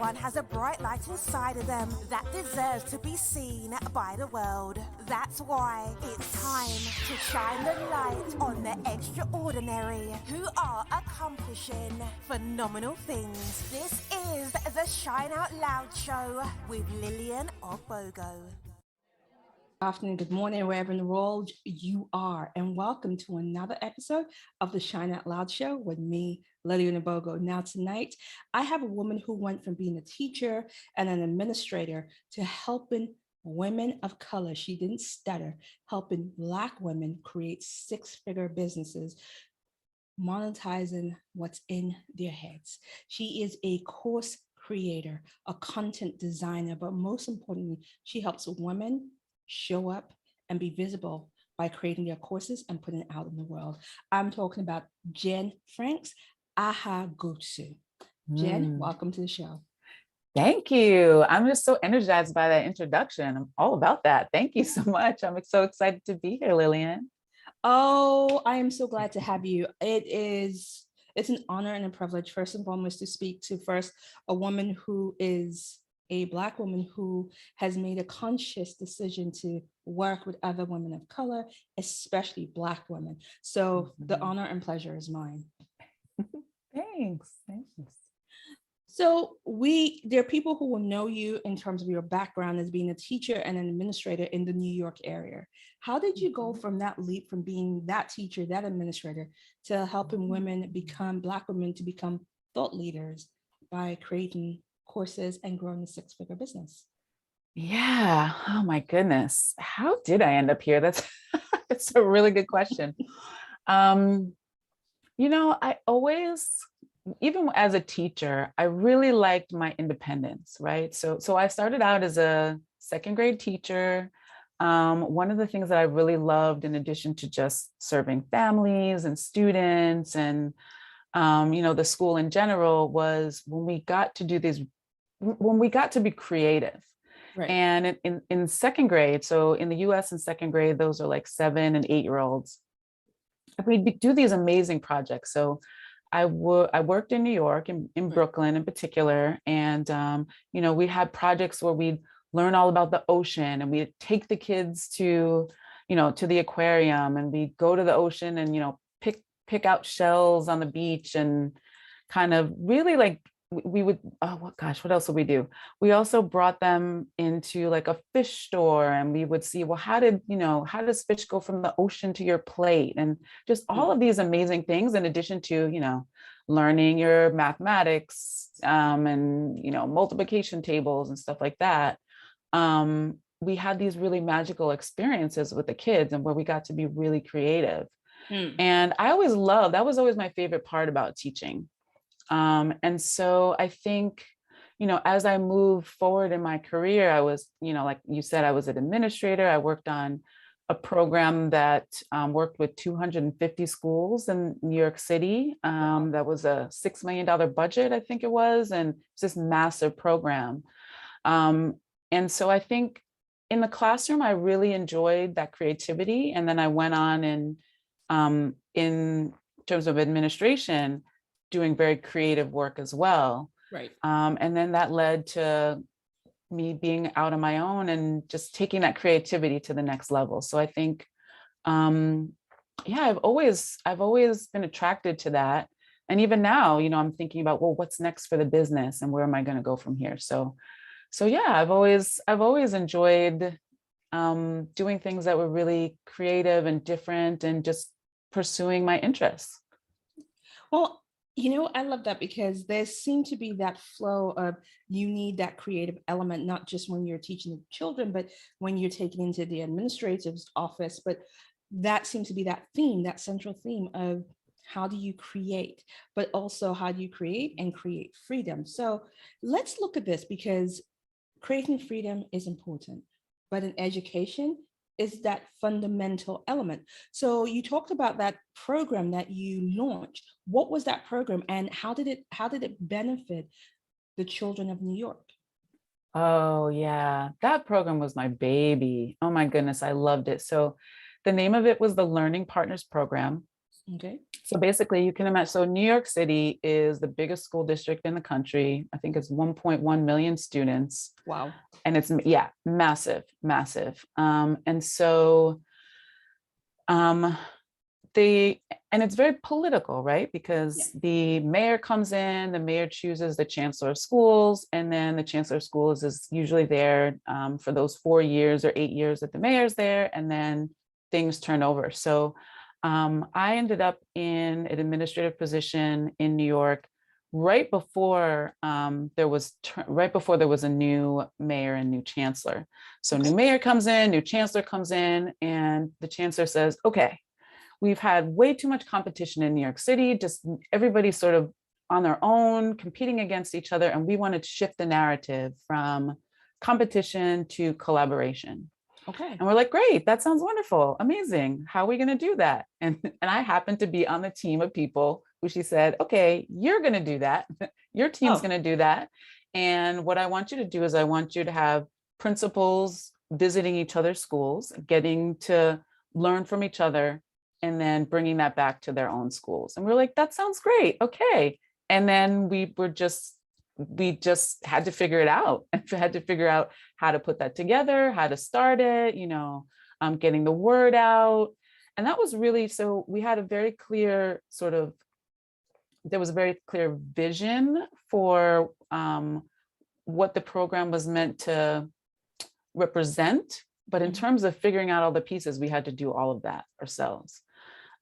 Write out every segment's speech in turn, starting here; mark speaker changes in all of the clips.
Speaker 1: Everyone has a bright light inside of them that deserves to be seen by the world. That's why it's time to shine the light on the extraordinary who are accomplishing phenomenal things. This is the Shine Out Loud Show with Lillian Ogbogo.
Speaker 2: Afternoon, good morning, wherever in the world you are, and welcome to another episode of the Shine Out Loud Show with me, Lillian Ogbogo. Now tonight, I have a woman who went from being a teacher and an administrator to helping women of color. She didn't stutter, helping Black women create six-figure businesses, monetizing what's in their heads. She is a course creator, a content designer, but most importantly, she helps women show up and be visible by creating their courses and putting it out in the world. I'm talking about Jen Franks Ahaghotu. Jen, welcome to the show.
Speaker 3: Thank you. I'm just so energized by that introduction. I'm all about that. Thank you so much. I'm so excited to be here, Lillian.
Speaker 2: Oh, I am so glad to have you. It's an honor and a privilege, first and foremost, to speak to first a woman who is a Black woman who has made a conscious decision to work with other women of color, especially Black women. So the honor and pleasure is mine.
Speaker 3: Thanks.
Speaker 2: So there are people who will know you in terms of your background as being a teacher and an administrator in the New York area. How did you go from that leap from being that teacher, that administrator, to helping women Black women to become thought leaders by creating courses and growing a six-figure business?
Speaker 3: Yeah. Oh my goodness. How did I end up here? That's a really good question. I always, even as a teacher, I really liked my independence, right? So I started out as a second grade teacher. One of the things that I really loved, in addition to just serving families and students and the school in general, was when we got to be creative. Right. And in second grade, so in the US in second grade, those are like 7 and 8-year-olds. We'd do these amazing projects. So I worked in New York, in Brooklyn in particular. And, we had projects where we'd learn all about the ocean, and we'd take the kids to the aquarium, and we'd go to the ocean and, pick out shells on the beach, and kind of really like, we would, what else would we do? We also brought them into like a fish store, and we would see, well, how does fish go from the ocean to your plate? And just all of these amazing things, in addition to, learning your mathematics, and, multiplication tables and stuff like that. We had these really magical experiences with the kids, and where we got to be really creative. And I always loved, that was always my favorite part about teaching. And so I think, as I moved forward in my career, I was, like you said, I was an administrator. I worked on a program that worked with 250 schools in New York City. That was a $6 million budget, I think it was, and it's this massive program. And so I think in the classroom, I really enjoyed that creativity. And then I went on in terms of administration, doing very creative work as well.
Speaker 2: Right.
Speaker 3: And then that led to me being out on my own and just taking that creativity to the next level. So I think, I've always been attracted to that. And even now, I'm thinking about, well, what's next for the business and where am I going to go from here? So yeah, I've always enjoyed doing things that were really creative and different, and just pursuing my interests.
Speaker 2: Well, I love that, because there seemed to be that flow of, you need that creative element, not just when you're teaching children, but when you're taking into the administrative office. But that seems to be that theme, that central theme of how do you create, but also how do you create and create freedom. So let's look at this, because creating freedom is important, but in education is that fundamental element. So you talked about that program that you launched. What was that program, and how did it benefit the children of New York?
Speaker 3: Oh yeah, that program was my baby. Oh my goodness, I loved it. So the name of it was the Learning Partners Program.
Speaker 2: Okay.
Speaker 3: So basically you can imagine, so New York City is the biggest school district in the country. I think it's 1.1 million students.
Speaker 2: Wow.
Speaker 3: And it's, yeah, massive, massive. And so they, and it's very political, right? Because the mayor comes in, the mayor chooses the chancellor of schools, and then the chancellor of schools is usually there for those 4 years or 8 years that the mayor's there, and then things turn over. So I ended up in an administrative position in New York right before there was a new mayor and new chancellor. So new mayor comes in, new chancellor comes in, and the chancellor says, okay, we've had way too much competition in New York City, just everybody's sort of on their own, competing against each other. And we wanted to shift the narrative from competition to collaboration.
Speaker 2: Okay.
Speaker 3: And we're like, great, that sounds wonderful, amazing. How are we going to do that? And I happened to be on the team of people who she said, okay, you're going to do that. Your team's going to do that. And what I want you to do is I want you to have principals visiting each other's schools, getting to learn from each other, and then bringing that back to their own schools. And we're like, that sounds great. Okay. And then we just had to figure it out and had to figure out how to put that together, how to start it, getting the word out. And that was really, so we had a very clear there was a very clear vision for what the program was meant to represent. But in terms of figuring out all the pieces, we had to do all of that ourselves.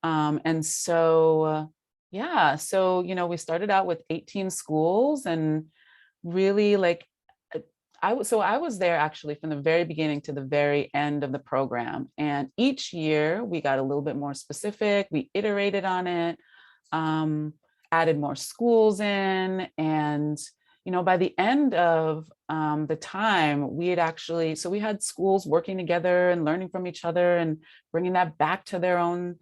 Speaker 3: And so, we started out with 18 schools, and really I was there actually from the very beginning to the very end of the program. And each year we got a little bit more specific, we iterated on it, added more schools in. And, by the end of the time, we had schools working together and learning from each other and bringing that back to their own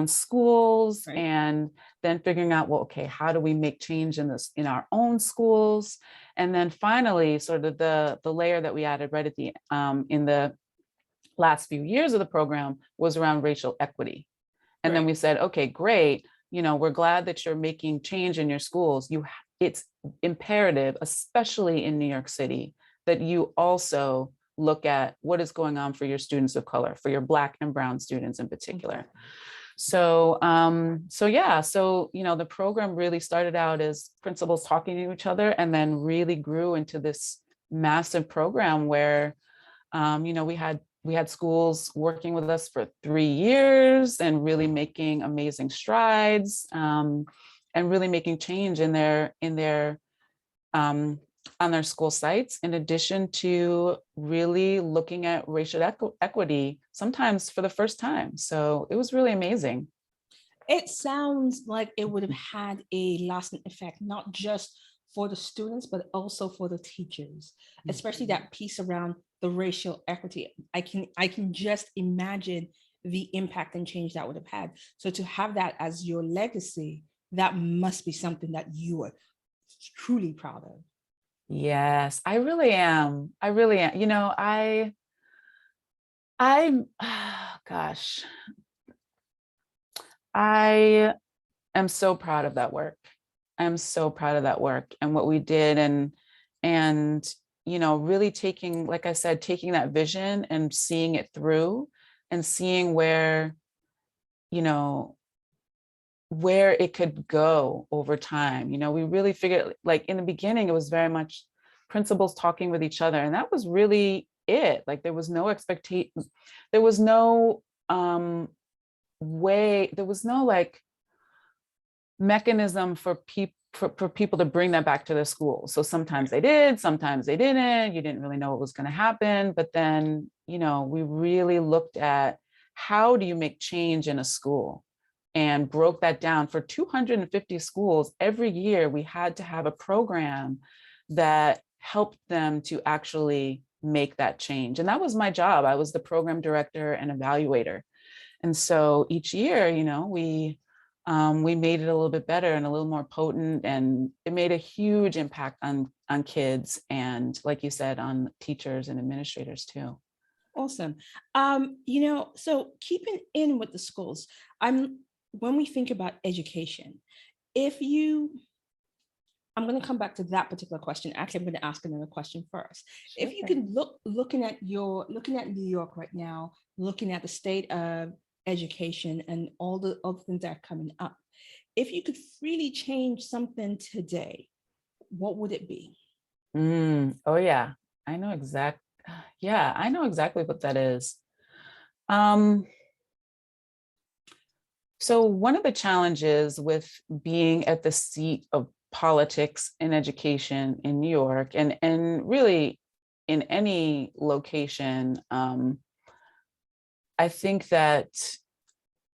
Speaker 3: schools, right. And then figuring out, well, okay, how do we make change in our own schools? And then finally, sort of the layer that we added right at the in the last few years of the program was around racial equity. And right. Then we said, okay, great. We're glad that you're making change in your schools. It's imperative, especially in New York City, that you also look at what is going on for your students of color, for your Black and Brown students in particular. So, the program really started out as principals talking to each other, and then really grew into this massive program where, we had schools working with us for 3 years and really making amazing strides, and really making change in their on their school sites, in addition to really looking at racial equity, sometimes for the first time. So it was really amazing.
Speaker 2: It sounds like it would have had a lasting effect, not just for the students, but also for the teachers, especially that piece around the racial equity. I can just imagine the impact and change that would have had. So to have that as your legacy, that must be something that you are truly proud of.
Speaker 3: Yes, I really am. Gosh, I am so proud of that work. I'm so proud of that work and what we did, and really taking, like I said, taking that vision and seeing it through, and seeing where it could go over time. We really figured, like in the beginning, it was very much principals talking with each other. And that was really it. Like there was no expectation. There was no way, there was no like mechanism for people to bring that back to their school. So sometimes they did, sometimes they didn't. You didn't really know what was going to happen. But then, we really looked at how do you make change in a school, and broke that down for 250 schools. Every year we had to have a program that helped them to actually make that change. And that was my job. I was the program director and evaluator. And so each year, we made it a little bit better and a little more potent, and it made a huge impact on kids, and like you said, on teachers and administrators too.
Speaker 2: Awesome. So keeping in with the schools, when we think about education, if you I'm going to come back to that particular question. Actually, I'm going to ask another question first.
Speaker 3: Sure.
Speaker 2: If you can looking at New York right now, looking at the state of education and all the other things that are coming up, if you could freely change something today, what would it be?
Speaker 3: Oh yeah, I know I know exactly what that is. Um, so one of the challenges with being at the seat of politics in education in New York and really in any location, I think that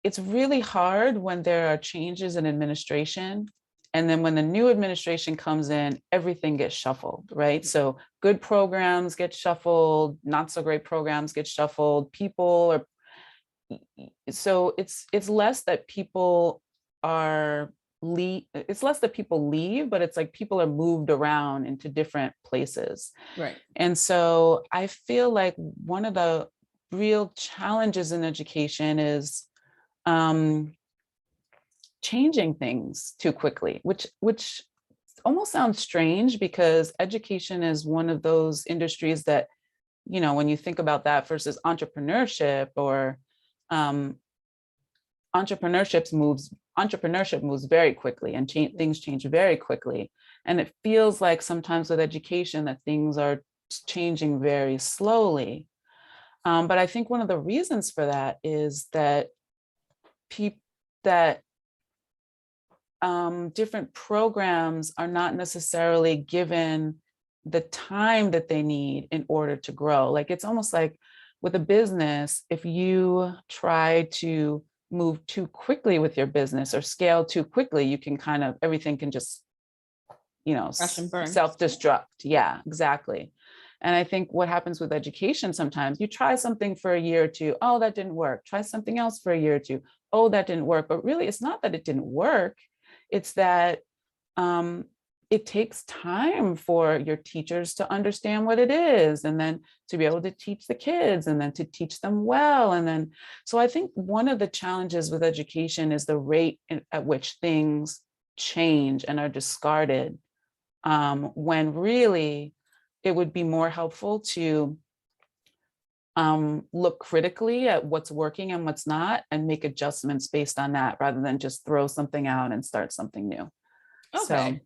Speaker 3: it's really hard when there are changes in administration. And then when the new administration comes in, everything gets shuffled, right? So good programs get shuffled, not so great programs get shuffled. It's less that people it's less that people leave, but it's like people are moved around into different places.
Speaker 2: Right.
Speaker 3: And so I feel like one of the real challenges in education is changing things too quickly, which almost sounds strange because education is one of those industries that, when you think about that versus entrepreneurship or entrepreneurship moves very quickly and things change very quickly. And it feels like sometimes with education that things are changing very slowly. But I think one of the reasons for that is that different programs are not necessarily given the time that they need in order to grow. Like it's almost like with a business, if you try to move too quickly with your business or scale too quickly, you can everything can just,
Speaker 2: Crash and burn.
Speaker 3: self-destruct. Yeah, exactly. And I think what happens with education, sometimes you try something for a year or two, oh, that didn't work. Try something else for a year or two. Oh, that didn't work. But really, it's not that it didn't work. It's that it takes time for your teachers to understand what it is, and then to be able to teach the kids, and then to teach them well. And then, so I think one of the challenges with education is the rate at which things change and are discarded, when really it would be more helpful to look critically at what's working and what's not and make adjustments based on that rather than just throw something out and start something new.
Speaker 2: Okay.
Speaker 3: So,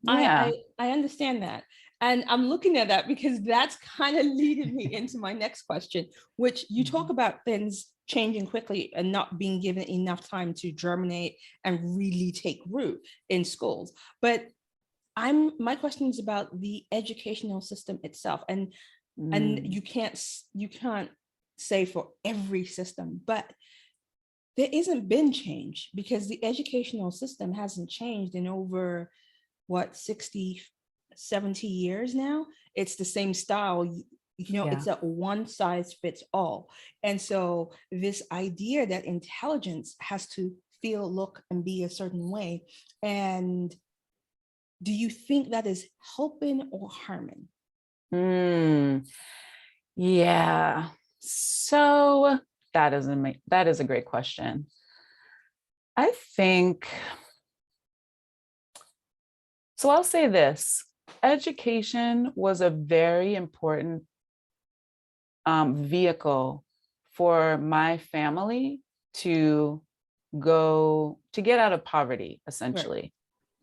Speaker 3: yeah.
Speaker 2: I understand that. And I'm looking at that because that's kind of leading me into my next question, which you talk about things changing quickly and not being given enough time to germinate and really take root in schools. But my question is about the educational system itself. And you can't say for every system, but there isn't been change because the educational system hasn't changed in over 60, 70 years now. It's the same style. It's a one size fits all. And so this idea that intelligence has to feel, look, and be a certain way. And do you think that is helping or harming?
Speaker 3: Yeah. So that is a great question. I think, so I'll say this, education was a very important vehicle for my family to get out of poverty, essentially. Right.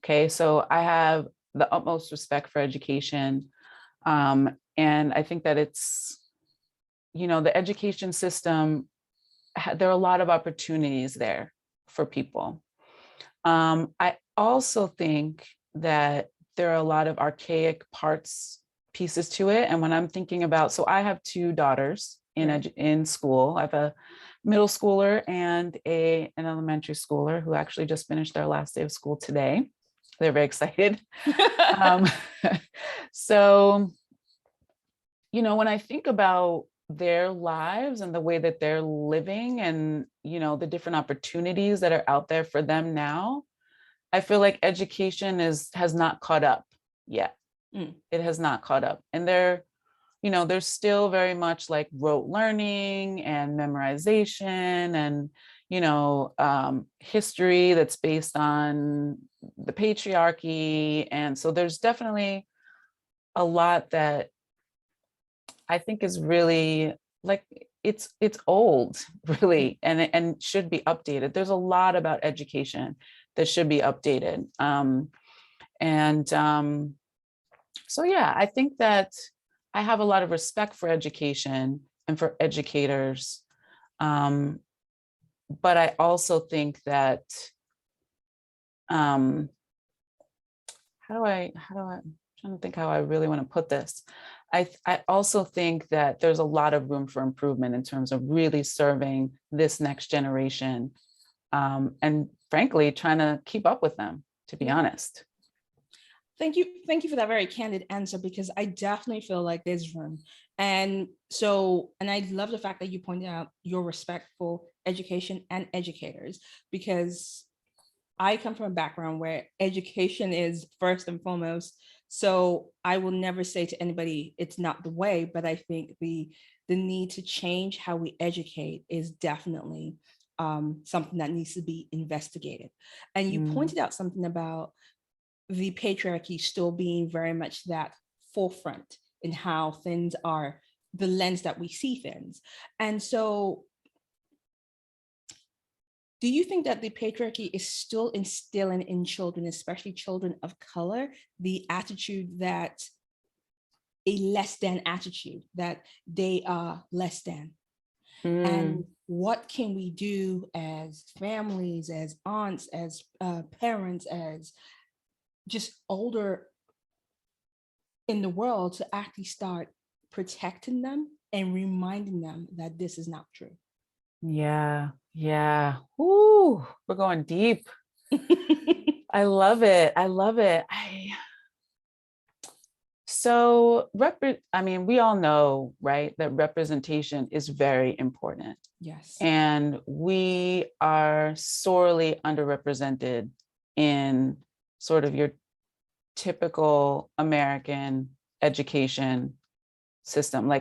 Speaker 3: Okay, so I have the utmost respect for education. And I think that it's, the education system, there are a lot of opportunities there for people. I also think that there are a lot of archaic pieces to it. And when I'm thinking about, so I have two daughters in school. I have a middle schooler and an elementary schooler who actually just finished their last day of school today. They're very excited. So, when I think about their lives and the way that they're living and, the different opportunities that are out there for them now, I feel like education has not caught up yet. It has not caught up. And there's still very much like rote learning and memorization and, history that's based on the patriarchy. And so there's definitely a lot that I think is really like, it's old, really, and should be updated. There's a lot about education that should be updated. So yeah, I think that I have a lot of respect for education and for educators. But I also think that, I'm trying to think how I really want to put this. I also think that there's a lot of room for improvement in terms of really serving this next generation, and frankly, trying to keep up with them, to be honest.
Speaker 2: Thank you for that very candid answer, because I definitely feel like there's room. And I love the fact that you pointed out your respect for education and educators, because I come from a background where education is first and foremost. So I will never say to anybody it's not the way, but I think the need to change how we educate is definitely something that needs to be investigated. And you pointed out something about the patriarchy still being very much that forefront in how things are, the lens that we see things. And so do you think that the patriarchy is still instilling in children, especially children of color, the attitude that a less than attitude, that they are less than? And what can we do as families, as aunts, as parents, as just older in the world to actually start protecting them and reminding them that this is not true?
Speaker 3: Yeah. Ooh, we're going deep. I love it. We all know, right, that representation is very important.
Speaker 2: Yes.
Speaker 3: And we are sorely underrepresented in sort of your typical American education system.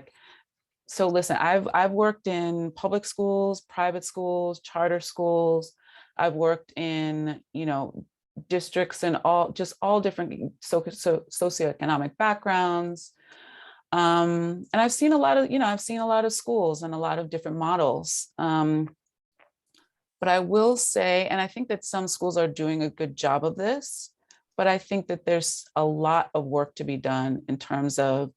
Speaker 3: So listen, I've worked in public schools, private schools, charter schools. I've worked in, districts and all different socioeconomic backgrounds. And I've seen a lot of schools and a lot of different models. But I will say, and I think that some schools are doing a good job of this, but I think that there's a lot of work to be done in terms of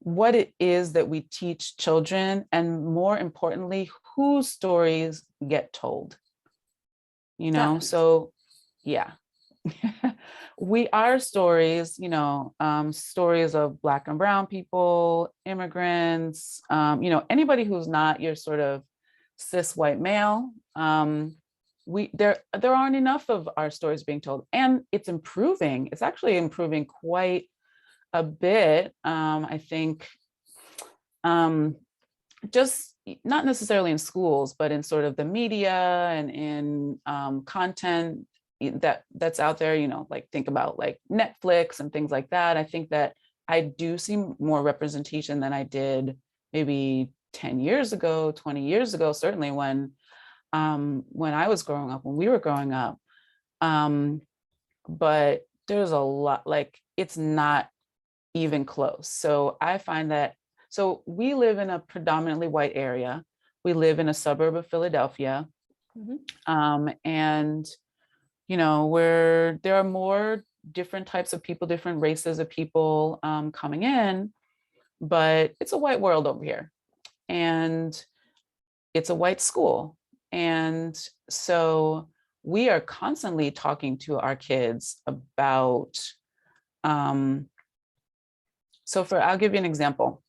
Speaker 3: what it is that we teach children, and more importantly, whose stories get told. So yeah. Our stories, stories of Black and Brown people, immigrants, anybody who's not your sort of cis white male. There aren't enough of our stories being told, and it's improving. It's actually improving quite a bit. I think, just not necessarily in schools, but in sort of the media and in content that's out there, think about like Netflix and things like that. I think that I do see more representation than I did maybe 10 years ago, 20 years ago, certainly when I was growing up, when we were growing up. But there's a lot, it's not even close. So I find that, so we live in a predominantly white area. We live in a suburb of Philadelphia. And where there are more different types of people, different races of people coming in, but it's a white world over here, and it's a white school. And so we are constantly talking to our kids about, I'll give you an example.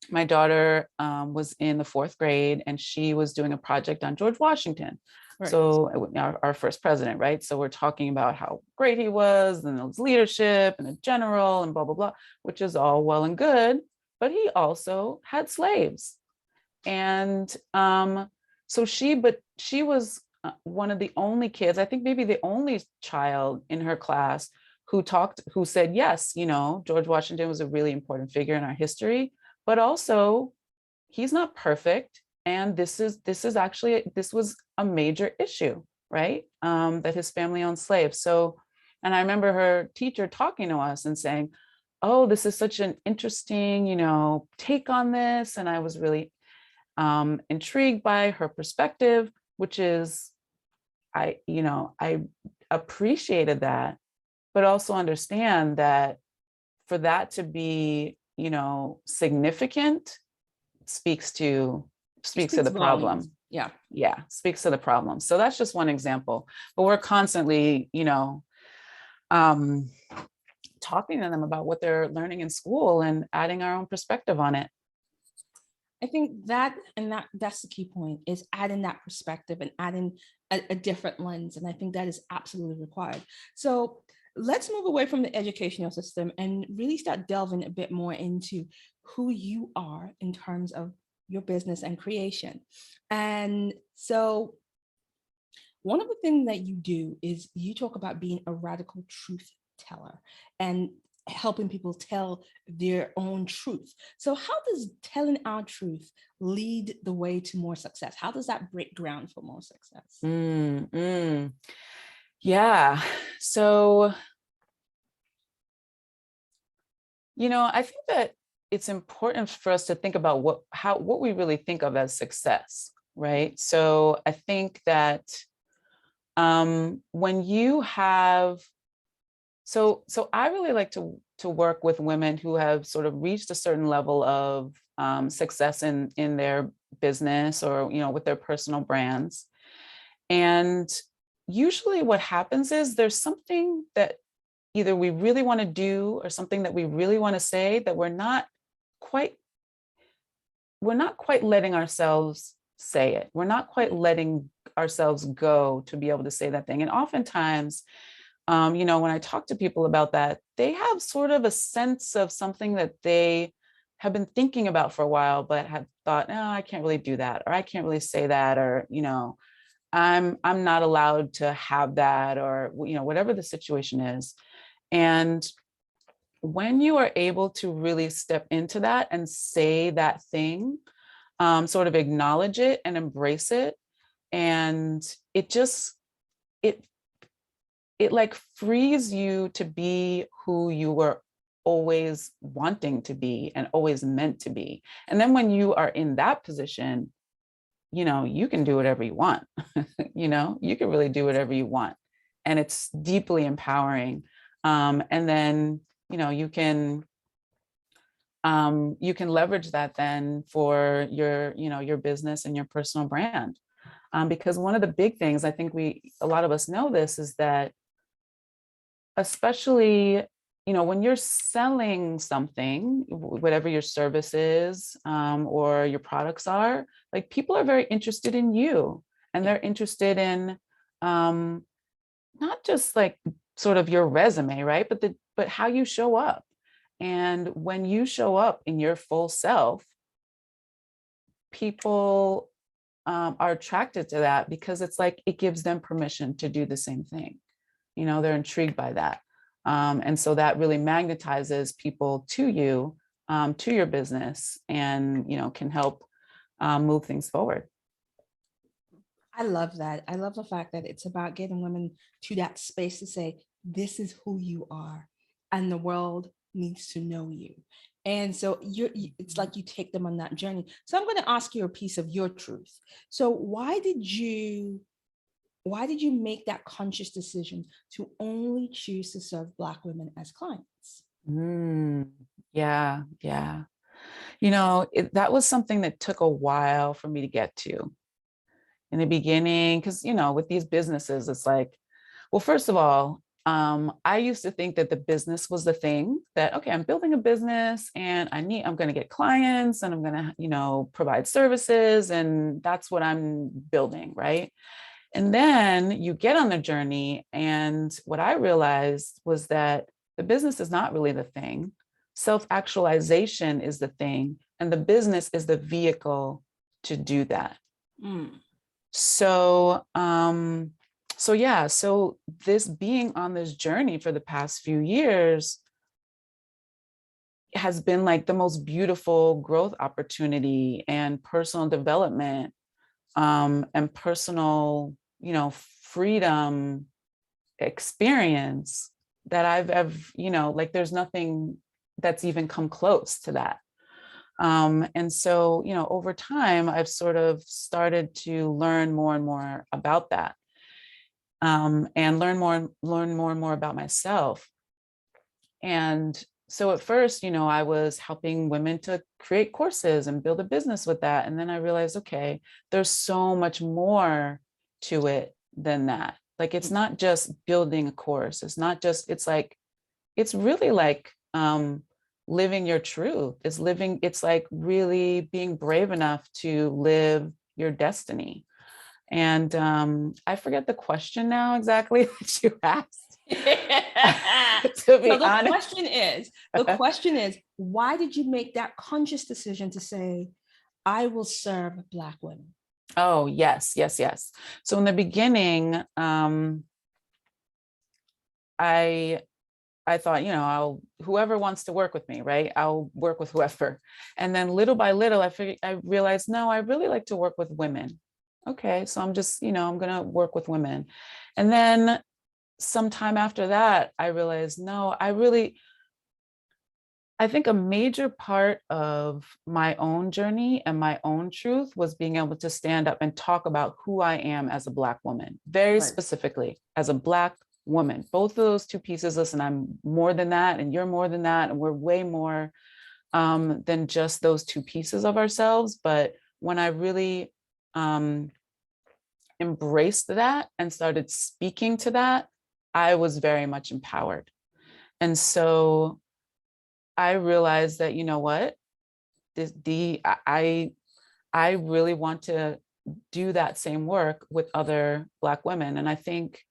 Speaker 3: My daughter was in the 4th grade, and she was doing a project on George Washington. Right. So our first president, right? So we're talking about how great he was and his leadership and a general and blah, blah, blah, which is all well and good, but he also had slaves. And so she was one of the only kids, I think maybe the only child in her class who said, yes, George Washington was a really important figure in our history, but also he's not perfect. And this was a major issue, right? That his family owned slaves. So, and I remember her teacher talking to us and saying, oh, this is such an interesting, take on this. And I was really intrigued by her perspective, which is, I appreciated that, but also understand that for that to be, significant speaks to the problem. Yeah, speaks to the problem. So that's just one example. But we're constantly, talking to them about what they're learning in school and adding our own perspective on it.
Speaker 2: I think that's the key point, is adding that perspective and adding a different lens. And I think that is absolutely required. So let's move away from the educational system and really start delving a bit more into who you are in terms of your business and creation. And so one of the things that you do is you talk about being a radical truth teller and helping people tell their own truth. So how does telling our truth lead the way to more success? How does that break ground for more success?
Speaker 3: Yeah. So, I think that it's important for us to think about what we really think of as success, right? So I think that when you have, so I really like to work with women who have sort of reached a certain level of success in their business or, with their personal brands. And usually what happens is there's something that either we really want to do or something that we really want to say that we're not quite letting ourselves say it. We're not quite letting ourselves go to be able to say that thing. And oftentimes, when I talk to people about that, they have sort of a sense of something that they have been thinking about for a while, but have thought, no, I can't really do that, or I can't really say that, or, I'm not allowed to have that, or, whatever the situation is. And when you are able to really step into that and say that thing, sort of acknowledge it and embrace it, and it like frees you to be who you were always wanting to be and always meant to be. And then when you are in that position, you can do whatever you want. You can really do whatever you want, and it's deeply empowering. And then you can leverage that then for your business and your personal brand, because one of the big things, I think a lot of us know this, is that especially when you're selling something, whatever your service is, or your products are, like, people are very interested in you, and they're interested in not just like sort of your resume, right, but how you show up. And when you show up in your full self, people are attracted to that, because it's like it gives them permission to do the same thing. They're intrigued by that. And so that really magnetizes people to you, to your business, and, can help move things forward.
Speaker 2: I love that. I love the fact that it's about getting women to that space to say, this is who you are, and the world needs to know you. And so it's like you take them on that journey. So I'm going to ask you a piece of your truth. So why did you make that conscious decision to only choose to serve Black women as clients?
Speaker 3: Yeah. That was something that took a while for me to get to in the beginning, because, with these businesses, it's like, well, first of all, I used to think that the business was the thing that, okay, I'm building a business and I'm going to get clients and I'm going to, provide services, and that's what I'm building, right? And then you get on the journey, and what I realized was that the business is not really the thing. Self-actualization is the thing, and the business is the vehicle to do that. So So yeah, so this being on this journey for the past few years has been like the most beautiful growth opportunity and personal development, and personal, freedom experience that I've ever, like there's nothing that's even come close to that. And so, over time, I've sort of started to learn more and more about that, and learn more and more about myself. And so at first, I was helping women to create courses and build a business with that. And then I realized, okay, there's so much more to it than that. Like, it's not just building a course. It's really like, living your truth. It's like really being brave enough to live your destiny. And I forget the question now exactly that you asked. To be
Speaker 2: So the
Speaker 3: honest.
Speaker 2: question is, why did you make that conscious decision to say, I will serve Black women?
Speaker 3: Oh, yes. So in the beginning, I thought, whoever wants to work with me, right? I'll work with whoever. And then little by little, I realized, no, I really like to work with women. Okay, so I'm just, I'm gonna work with women. And then sometime after that, I realized, no, I think a major part of my own journey and my own truth was being able to stand up and talk about who I am as a Black woman, very
Speaker 2: Right.
Speaker 3: specifically as a Black woman. Both of those two pieces, listen, I'm more than that, and you're more than that, and we're way more than just those two pieces of ourselves. But when I really embraced that and started speaking to that, I was very much empowered. And so I realized that, you know what, I really want to do that same work with other Black women. And I think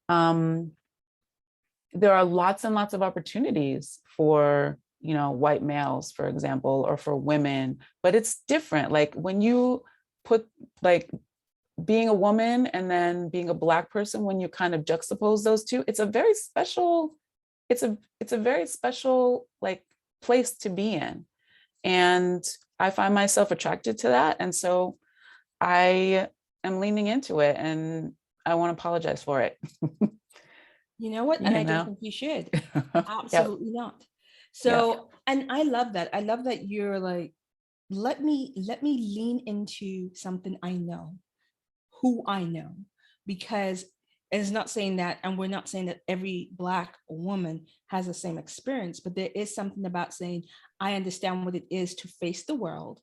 Speaker 3: there are lots and lots of opportunities for, white males, for example, or for women, but it's different. Like when you put like being a woman and then being a Black person, when you kind of juxtapose those two, it's a very special, it's a very special like place to be in. And I find myself attracted to that. And so I am leaning into it, and I won't apologize for it.
Speaker 2: You know what? And I don't think you should.
Speaker 3: Yep.
Speaker 2: Absolutely not. So, and I love that. I love that you're like, let me lean into something I know, who I know, because it's not saying that, and we're not saying that every Black woman has the same experience, but there is something about saying, I understand what it is to face the world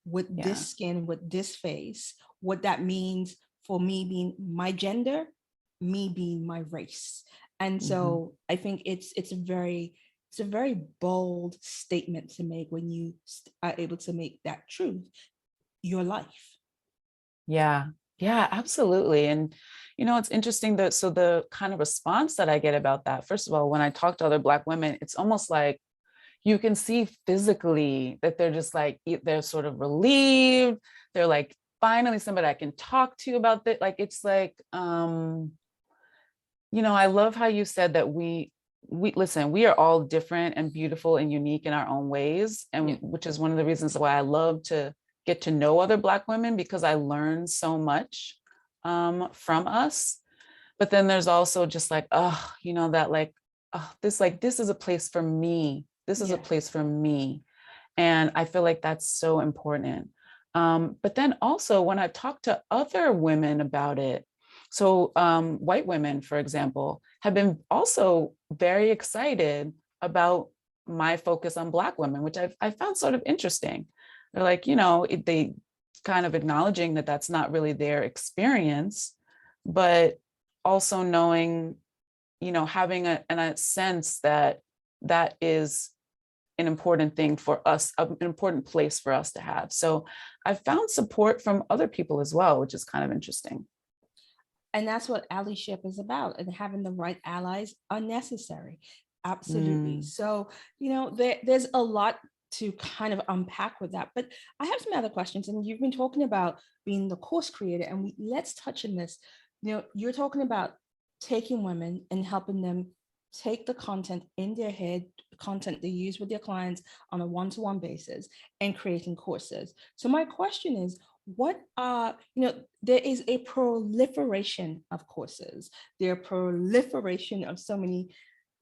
Speaker 2: with this skin, with this face, what that means for me being my gender, me being my race. And so I think it's a very bold statement to make when you are able to make that truth your life.
Speaker 3: Yeah, absolutely. And it's interesting that so the kind of response that I get about that, first of all, when I talk to other Black women, it's almost like you can see physically that they're just like, they're sort of relieved. They're like, finally somebody I can talk to about that. Like, it's like, I love how you said that we listen, we are all different and beautiful and unique in our own ways. And which is one of the reasons why I love to get to know other Black women, because I learn so much from us. But then there's also just like, that like, this is a place for me. This is a place for me. And I feel like that's so important. But then also when I talk to other women about it, so white women, for example, have been also very excited about my focus on Black women, which I found sort of interesting. They're like, they kind of acknowledging that that's not really their experience, but also knowing, having a sense that that is an important thing for us, an important place for us to have. So I found support from other people as well, which is kind of interesting.
Speaker 2: And that's what allyship is about, and having the right allies are necessary. Absolutely. So, there's a lot to kind of unpack with that. But I have some other questions, and you've been talking about being the course creator, and let's touch on this. you're talking about taking women and helping them take the content in their head, content they use with their clients on a one-to-one basis, and creating courses. So my question is, what are, there is a proliferation of courses. There are proliferation of so many,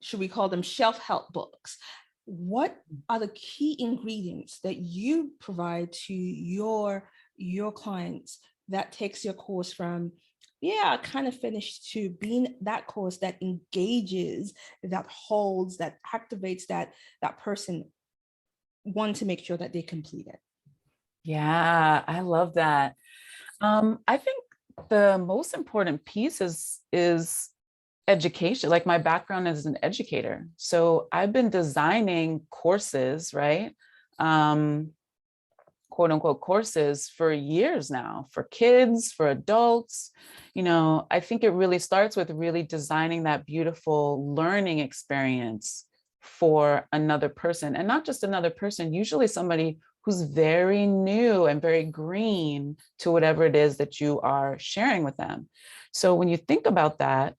Speaker 2: should we call them shelf help books? What are the key ingredients that you provide to your clients that takes your course from kind of finished to being that course that engages, that holds, that activates that person want to make sure that they complete it?
Speaker 3: Yeah, I love that. I think the most important piece is education. Like, my background as an educator. So I've been designing courses, right? Quote unquote courses for years now, for kids, for adults. I think it really starts with really designing that beautiful learning experience for another person, and not just another person, usually somebody who's very new and very green to whatever it is that you are sharing with them. So when you think about that,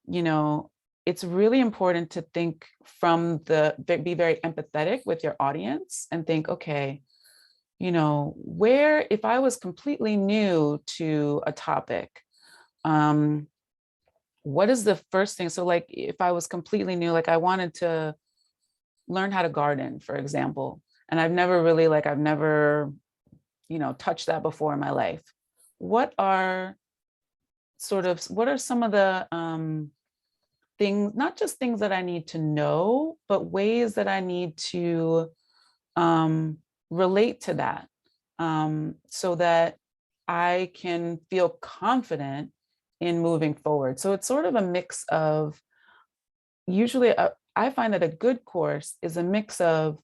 Speaker 3: it's really important to think be very empathetic with your audience and think, okay, if I was completely new to a topic, what is the first thing? So like, if I was completely new, like I wanted to learn how to garden, for example, and I've never touched that before in my life. What are some of the things, not just things that I need to know, but ways that I need to relate to that, so that I can feel confident in moving forward. So it's sort of a mix of, I find that a good course is a mix of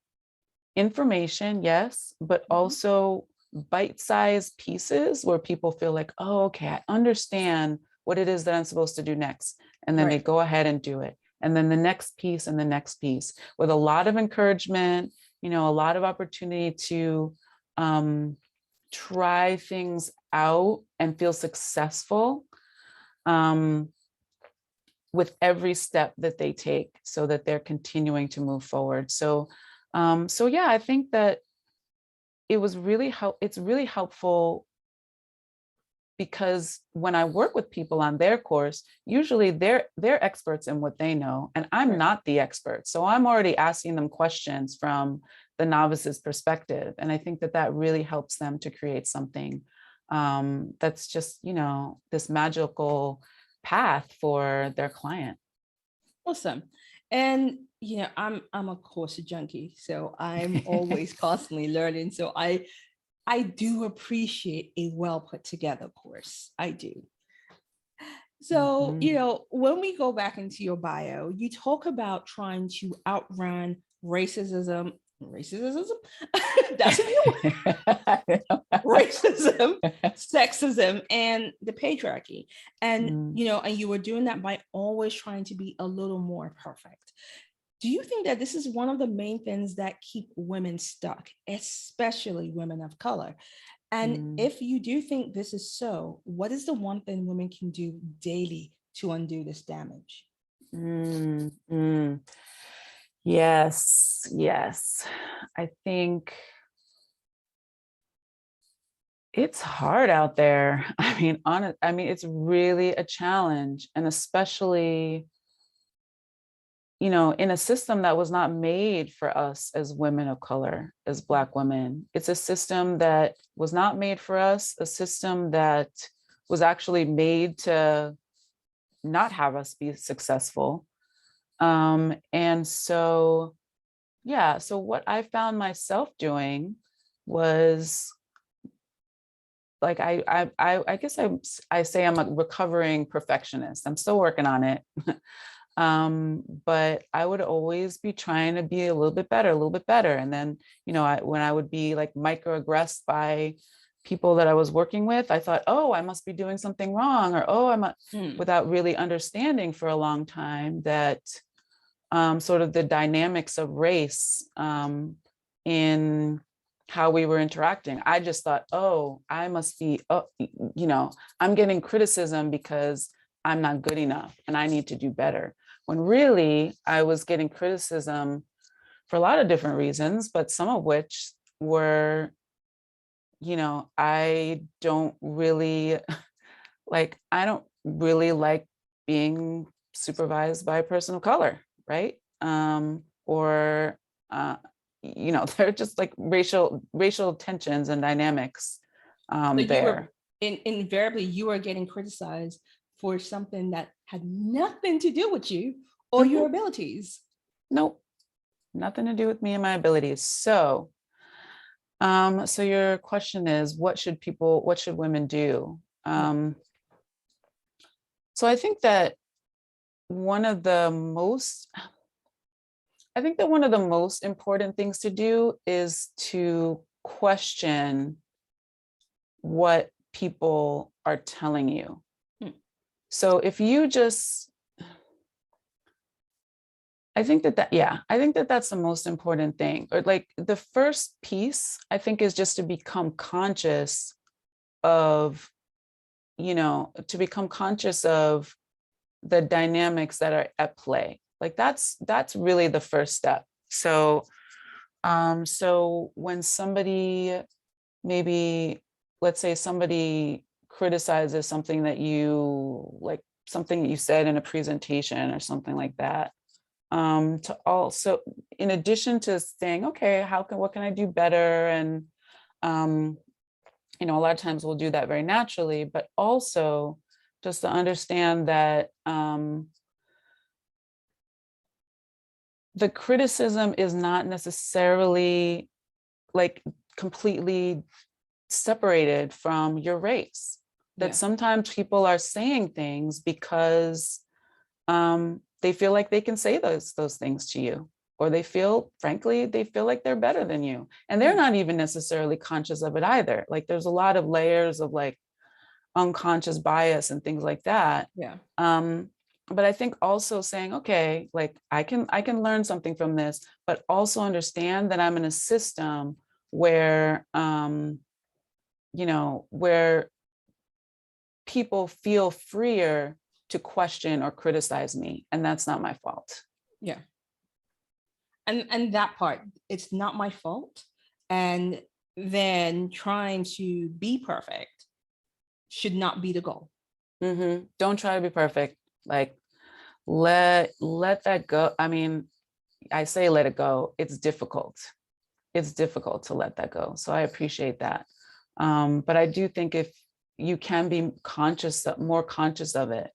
Speaker 3: information, yes, but also bite-sized pieces where people feel like, oh, okay, I understand what it is that I'm supposed to do next. And then they go ahead and do it. And then the next piece and the next piece, with a lot of encouragement, a lot of opportunity to try things out and feel successful with every step that they take, so that they're continuing to move forward. So yeah, I think that it's really helpful, because when I work with people on their course, usually they're experts in what they know, and I'm not the expert. So I'm already asking them questions from the novice's perspective. And I think that really helps them to create something that's just, this magical path for their client.
Speaker 2: Awesome. And I'm a course junkie, so I'm always constantly learning. So I do appreciate a well put together course. I do. So, when we go back into your bio, you talk about trying to outrun racism. That's a new one. Racism, sexism, and the patriarchy. And, and you were doing that by always trying to be a little more perfect. Do you think that this is one of the main things that keep women stuck, especially women of color? And if you do think this is so, what is the one thing women can do daily to undo this damage?
Speaker 3: Yes. I think it's hard out there. It's really a challenge, and especially, in a system that was not made for us as women of color, as Black women. It's a system that was not made for us, a system that was actually made to not have us be successful. And so, so what I found myself doing was, like, I guess I say I'm a recovering perfectionist. I'm still working on it. But I would always be trying to be a little bit better. And then, when I would be like microaggressed by people that I was working with, I thought, oh, I must be doing something wrong, or without really understanding for a long time that sort of the dynamics of race in how we were interacting. I just thought, oh, I must be, oh, you know, I'm getting criticism because I'm not good enough and I need to do better. When really I was getting criticism for a lot of different reasons, but some of which were, you know, I don't really like being supervised by a person of color, right? Or you know, they're just like racial tensions and dynamics
Speaker 2: So you
Speaker 3: there.
Speaker 2: were invariably you are getting criticized for something that had nothing to do with you or your abilities.
Speaker 3: Nope, nothing to do with me and my abilities. So, so your question is, what should women do? So I think that one of the most important things to do is to question what people are telling you. So if you just, I think that that's the most important thing. Or like the first piece, I think, is just to become conscious of, you know, the dynamics that are at play. Like that's really the first step. So, so when somebody, maybe, let's say somebody criticizes something that you like, something that you said in a presentation or something like that, to also, in addition to saying, okay, what can I do better? And, you know, a lot of times we'll do that very naturally, but also just to understand that the criticism is not necessarily like completely separated from your race. That sometimes people are saying things because they feel like they can say those things to you, or they feel like they're better than you, and they're not even necessarily conscious of it either. Like there's a lot of layers of like unconscious bias and things like that. But I think also saying, okay, like I can learn something from this, but also understand that I'm in a system where you know, where people feel freer to question or criticize me, and that's not my fault.
Speaker 2: Yeah. And that part, it's not my fault. And then trying to be perfect should not be the goal.
Speaker 3: Don't try to be perfect. Like let that go. I mean, I say let it go. It's difficult. It's difficult to let that go. So I appreciate that. But I do think if you can be more conscious of it,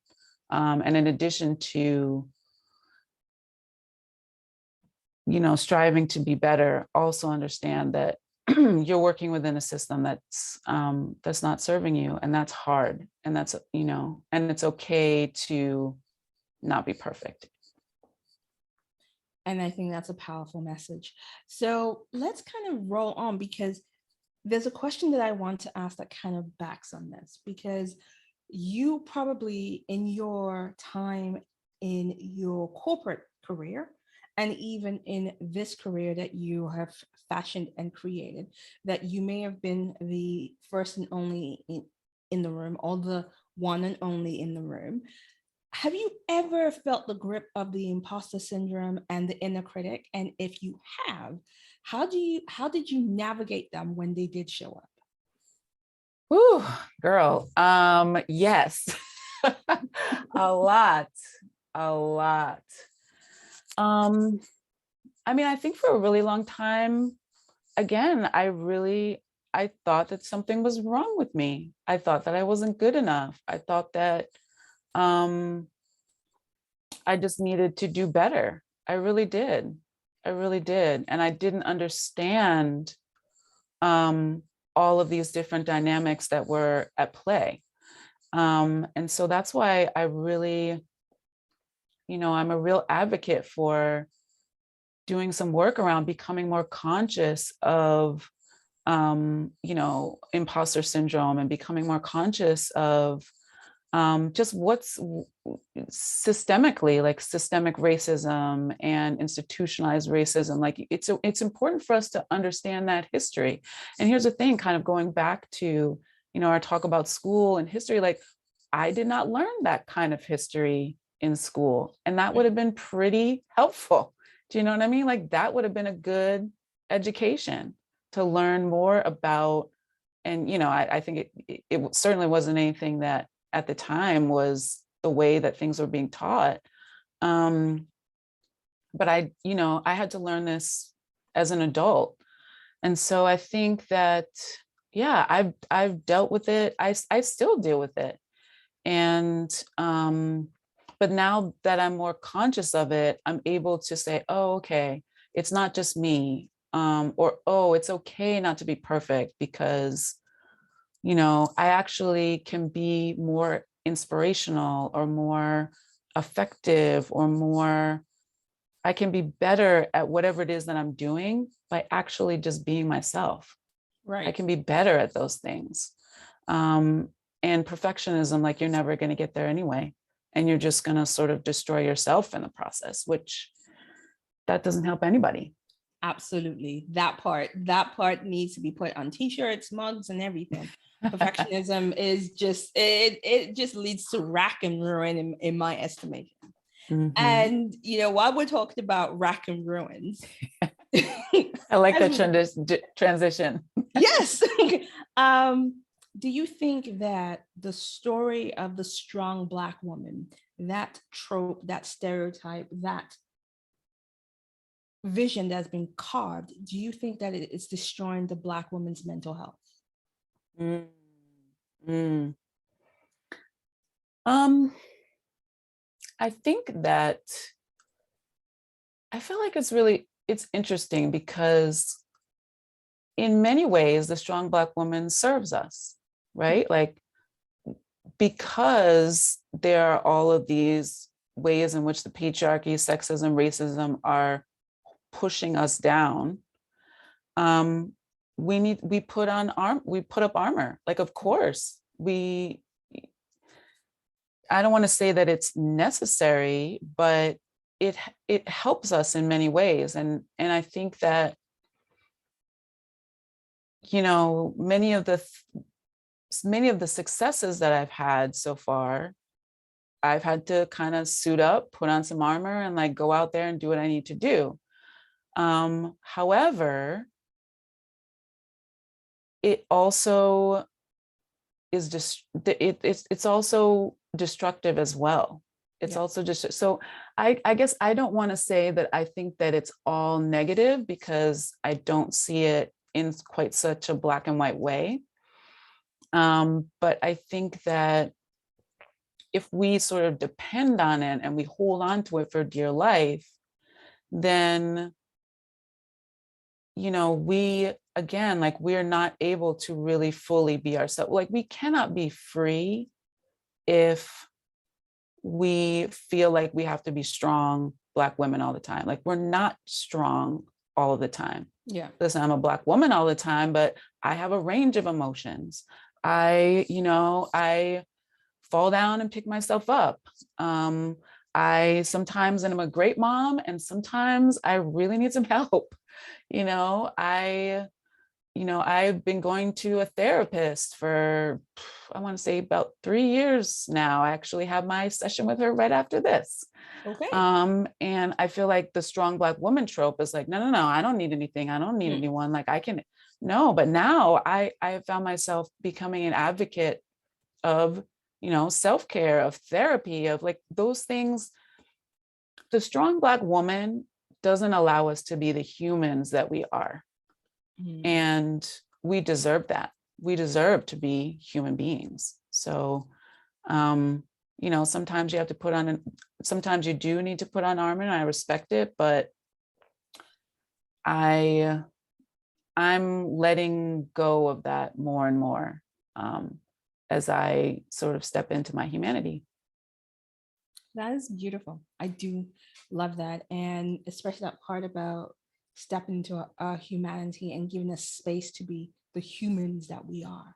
Speaker 3: and in addition to, you know, striving to be better, also understand that you're working within a system that's not serving you, and that's hard, and that's, you know, and it's okay to not be perfect.
Speaker 2: And I think that's a powerful message. So let's kind of roll on, because there's a question that I want to ask that kind of backs on this, because you probably in your time in your corporate career, and even in this career that you have fashioned and created, that you may have been the first and only in the room, or the one and only in the room. Have you ever felt the grip of the imposter syndrome and the inner critic? And if you have, how did you navigate them when they did show up?
Speaker 3: Ooh, girl. Yes. a lot. I mean, I think for a really long time, again, I thought that something was wrong with me. I thought that I wasn't good enough. I thought that I just needed to do better. I really did. And I didn't understand all of these different dynamics that were at play. And so that's why I really, you know, I'm a real advocate for doing some work around becoming more conscious of, you know, imposter syndrome, and becoming more conscious of, just what's systemically, like systemic racism and institutionalized racism. Like it's important for us to understand that history. And here's the thing, kind of going back to, our talk about school and history, like I did not learn that kind of history in school, and that would have been pretty helpful. Do you know what I mean? Like that would have been a good education to learn more about. And, I think it certainly wasn't anything that at the time was the way that things were being taught. But I had to learn this as an adult. And so I think that, yeah, I've dealt with it. I still deal with it. And, but now that I'm more conscious of it, I'm able to say, oh, okay, it's not just me. Or, oh, it's okay not to be perfect, because I actually can be more inspirational or more effective or more, I can be better at whatever it is that I'm doing by actually just being myself.
Speaker 2: Right.
Speaker 3: I can be better at those things. And perfectionism, like you're never going to get there anyway. And you're just going to sort of destroy yourself in the process, which that doesn't help anybody.
Speaker 2: Absolutely. That part needs to be put on t-shirts, mugs, and everything. Perfectionism is just, it just leads to rack and ruin in my estimation. Mm-hmm. And, while we're talking about rack and ruins.
Speaker 3: I like that transition.
Speaker 2: Yes. Do you think that the story of the strong Black woman, that trope, that stereotype, that vision that's been carved, do you think that it's destroying the Black woman's mental health?
Speaker 3: I think that I feel like it's interesting because in many ways, the strong Black woman serves us, right? Like, because there are all of these ways in which the patriarchy, sexism, racism are pushing us down. We put up armor. Like, of course, I don't want to say that it's necessary, but it helps us in many ways. And I think that, many of the successes that I've had so far, I've had to kind of suit up, put on some armor, and like go out there and do what I need to do. However, it also is just it's also destructive as well. It's also just, so I guess I don't want to say that I think that it's all negative, because I don't see it in quite such a black and white way. But I think that if we sort of depend on it and we hold on to it for dear life, then, we're not able to really fully be ourselves. Like, we cannot be free if we feel like we have to be strong Black women all the time. Like, we're not strong all of the time.
Speaker 2: Yeah.
Speaker 3: Listen, I'm a Black woman all the time, but I have a range of emotions. I fall down and pick myself up. I sometimes am a great mom, and sometimes I really need some help. I've been going to a therapist for, I want to say, about 3 years now. I actually have my session with her right after this.
Speaker 2: Okay.
Speaker 3: And I feel like the strong Black woman trope is like, no, I don't need anything. I don't need anyone. Like, I can, no, but now I have found myself becoming an advocate of, self-care, of therapy, of like those things. The strong Black woman doesn't allow us to be the humans that we are. And we deserve that. We deserve to be human beings. So, sometimes you have to sometimes you do need to put on armor, and I respect it, but I'm letting go of that more and more as I sort of step into my humanity.
Speaker 2: That is beautiful. I do love that. And especially that part about stepping into our humanity and giving us space to be the humans that we are.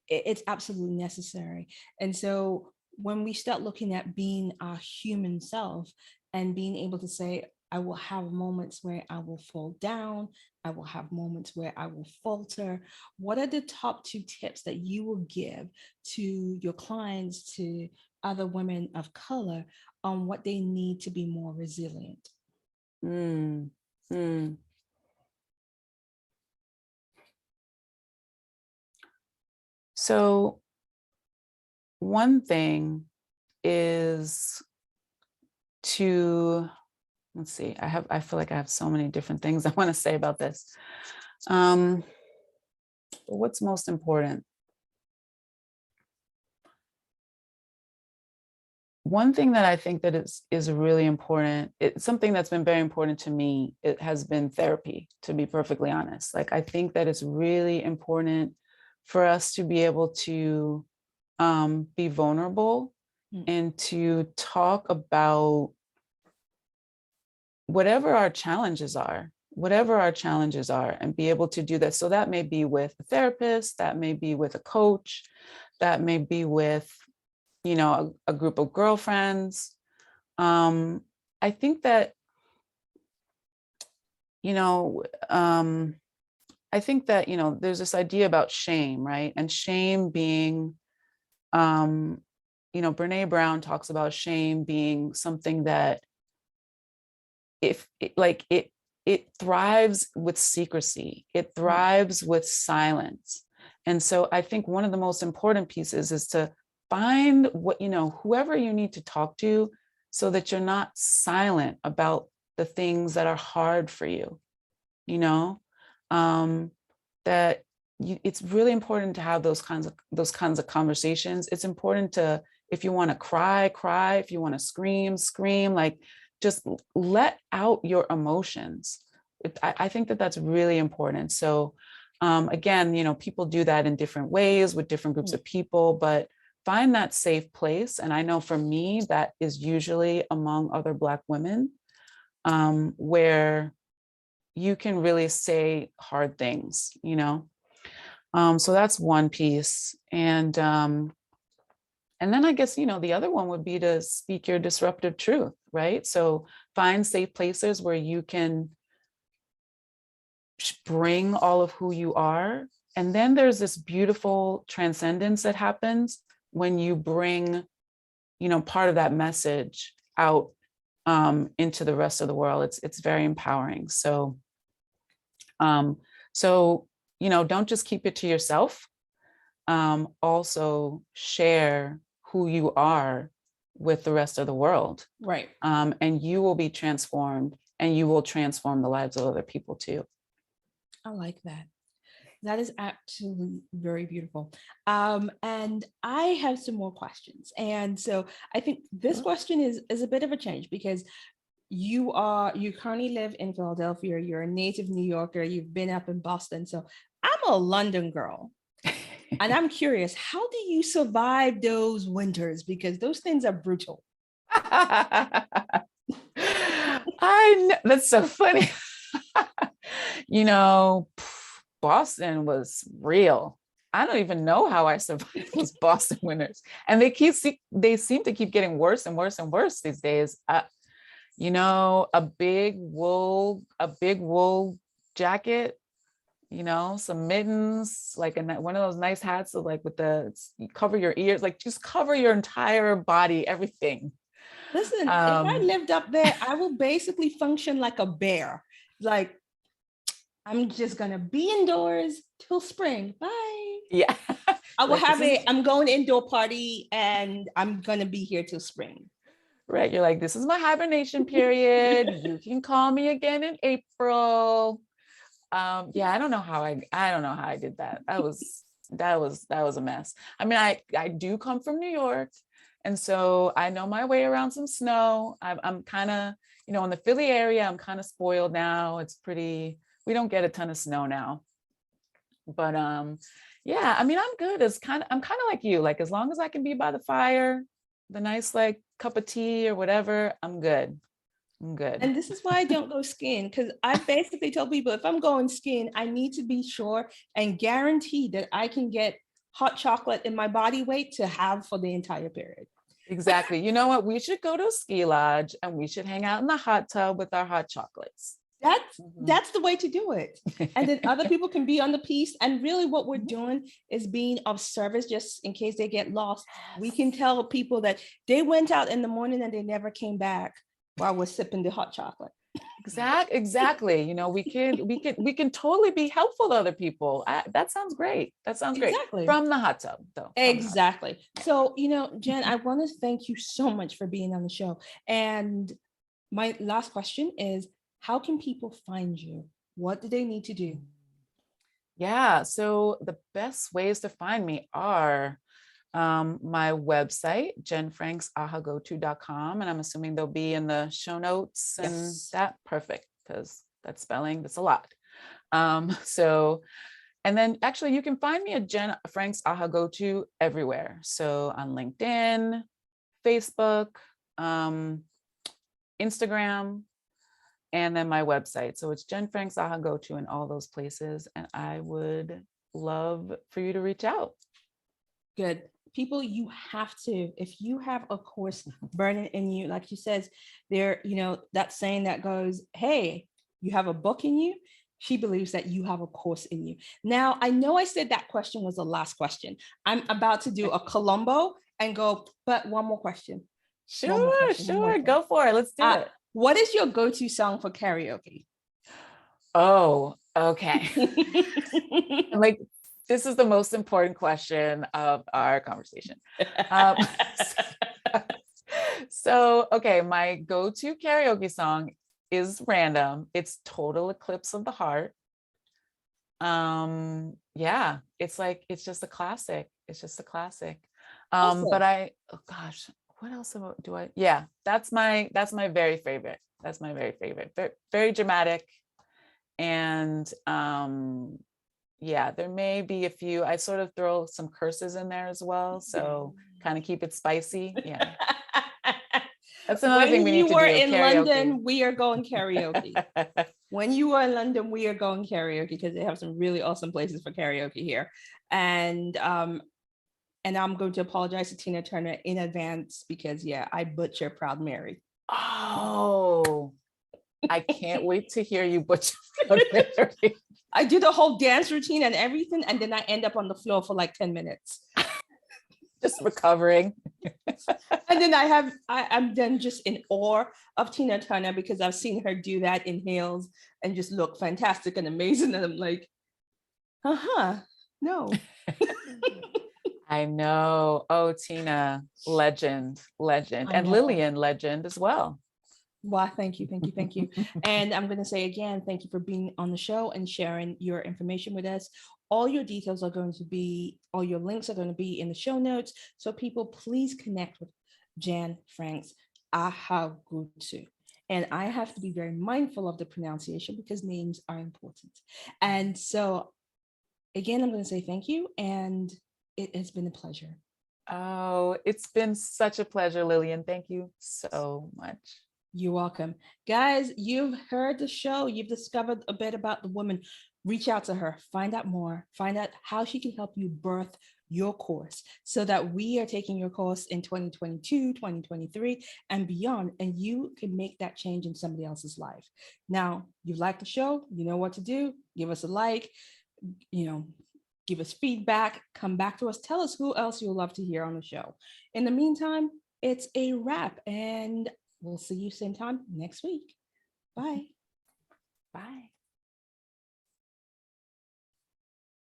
Speaker 2: it's absolutely necessary. And so when we start looking at being our human self and being able to say, I will have moments where I will fall down, I will have moments where I will falter. What are the top 2 tips that you will give to your clients, to other women of color, on what they need to be more resilient?
Speaker 3: So one thing is to, let's see, I feel like I have so many different things I want to say about this. But what's most important? One thing that I think that is really important, it's something that's been very important to me, it has been therapy, to be perfectly honest. Like, I think that it's really important for us to be able to be vulnerable and to talk about whatever our challenges are, and be able to do that. So that may be with a therapist, that may be with a coach, that may be with, a group of girlfriends. I think that, there's this idea about shame, right? And shame being, Brene Brown talks about shame being something that it thrives with secrecy, it thrives with silence. And so I think one of the most important pieces is to find whoever you need to talk to, so that you're not silent about the things that are hard for you, it's really important to have those kinds of conversations. It's important to, if you want to cry, if you want to scream, like, just let out your emotions. I think that that's really important. So again, people do that in different ways with different groups of people, but find that safe place. And I know for me, that is usually among other Black women, where you can really say hard things, so that's one piece. And then I guess, the other one would be to speak your disruptive truth, right? So find safe places where you can bring all of who you are. And then there's this beautiful transcendence that happens when you bring, part of that message out into the rest of the world. It's very empowering. So, don't just keep it to yourself. Also share who you are with the rest of the world.
Speaker 2: Right.
Speaker 3: And you will be transformed, and you will transform the lives of other people too.
Speaker 2: I like that. That is absolutely very beautiful. And I have some more questions. And so I think this question is a bit of a change, because you currently live in Philadelphia, you're a native New Yorker, you've been up in Boston. So I'm a London girl. And I'm curious, how do you survive those winters? Because those things are brutal.
Speaker 3: I know, that's so funny. Boston was real. I don't even know how I survived those Boston winters. And they seem to keep getting worse and worse and worse these days. A big wool jacket, some mittens, like one of those nice hats, so like you cover your ears, like just cover your entire body, everything.
Speaker 2: Listen, if I lived up there, I will basically function like a bear. Like, I'm just gonna be indoors till spring. Bye.
Speaker 3: Yeah.
Speaker 2: I will I'm going indoor party and I'm gonna be here till spring.
Speaker 3: Right. You're like, this is my hibernation period. You can call me again in April. Yeah, I don't know how I did that. That was a mess. I mean, I do come from New York, and so I know my way around some snow. I'm kind of, in the Philly area, I'm kind of spoiled now. We don't get a ton of snow now. But yeah, I mean, I'm good. I'm kind of like you. Like, as long as I can be by the fire, the nice like cup of tea or whatever, I'm good.
Speaker 2: And this is why I don't go skiing, because I basically tell people, if I'm going skiing, I need to be sure and guarantee that I can get hot chocolate in my body weight to have for the entire period.
Speaker 3: Exactly. You know what? We should go to a ski lodge and we should hang out in the hot tub with our hot chocolates.
Speaker 2: That's the way to do it. And then other people can be on the piece. And really what we're doing is being of service, just in case they get lost. We can tell people that they went out in the morning and they never came back while we're sipping the hot chocolate.
Speaker 3: Exactly. You know, we can totally be helpful to other people. That sounds great. That sounds great.
Speaker 2: Exactly.
Speaker 3: From the hot tub, though.
Speaker 2: Exactly. So, you know, Jen, I want to thank you so much for being on the show. And my last question is, how can people find you? What do they need to do?
Speaker 3: Yeah. So the best ways to find me are my website, jenfranksahaghotu.com. And I'm assuming they'll be in the show notes and that. Perfect, because that spelling, that's a lot. And then actually you can find me at Jen Franks Ahaghotu everywhere. So on LinkedIn, Facebook, Instagram, and then my website. So it's Jen Franks Ahaghotu in all those places. And I would love for you to reach out.
Speaker 2: Good. People, you have to, if you have a course burning in you, like she says, there, you know, that saying that goes, hey, you have a book in you. She believes that you have a course in you. Now, I know I said that question was the last question. I'm about to do a Columbo and go, but one more question.
Speaker 3: Sure. Go for it. Let's do it.
Speaker 2: What is your go-to song for karaoke?
Speaker 3: Oh, okay. Like, this is the most important question of our conversation. So, okay, my go-to karaoke song is random. It's Total Eclipse of the Heart. Yeah, it's just a classic. It's just a classic.
Speaker 2: Awesome.
Speaker 3: But oh gosh, what else do I? Yeah, that's my very favorite. That's my very favorite. Very, very dramatic. And yeah, there may be a few. I sort of throw some curses in there as well, so kind of keep it spicy. Yeah. That's another thing we need to do.
Speaker 2: When you were in London, we are going karaoke. When you were in London, we are going karaoke because they have some really awesome places for karaoke here. And I'm going to apologize to Tina Turner in advance because, yeah, I butcher Proud Mary.
Speaker 3: Oh, I can't wait to hear you butcher Proud Mary.
Speaker 2: I do the whole dance routine and everything, and then I end up on the floor for like 10 minutes.
Speaker 3: Just recovering.
Speaker 2: And then I'm then just in awe of Tina Turner because I've seen her do that in heels and just look fantastic and amazing. And I'm like, no.
Speaker 3: I know. Oh, Tina, legend. And Lillian, legend as well.
Speaker 2: Well, thank you. And I'm going to say again, thank you for being on the show and sharing your information with us. All your details are going to be, all your links are going to be in the show notes. So people, please connect with Jen Franks Ahaghotu. And I have to be very mindful of the pronunciation because names are important. And so again, I'm going to say thank you. And it has been a pleasure.
Speaker 3: Oh, it's been such a pleasure, Lillian. Thank you so much.
Speaker 2: You're welcome. Guys, you've heard the show. You've discovered a bit about the woman. Reach out to her, find out more, find out how she can help you birth your course so that we are taking your course in 2022, 2023, and beyond, and you can make that change in somebody else's life. Now, you like the show, you know what to do. Give us a like, give us feedback, come back to us, tell us who else you'll love to hear on the show. In the meantime, it's a wrap, and we'll see you same time next week. Bye.
Speaker 3: Bye.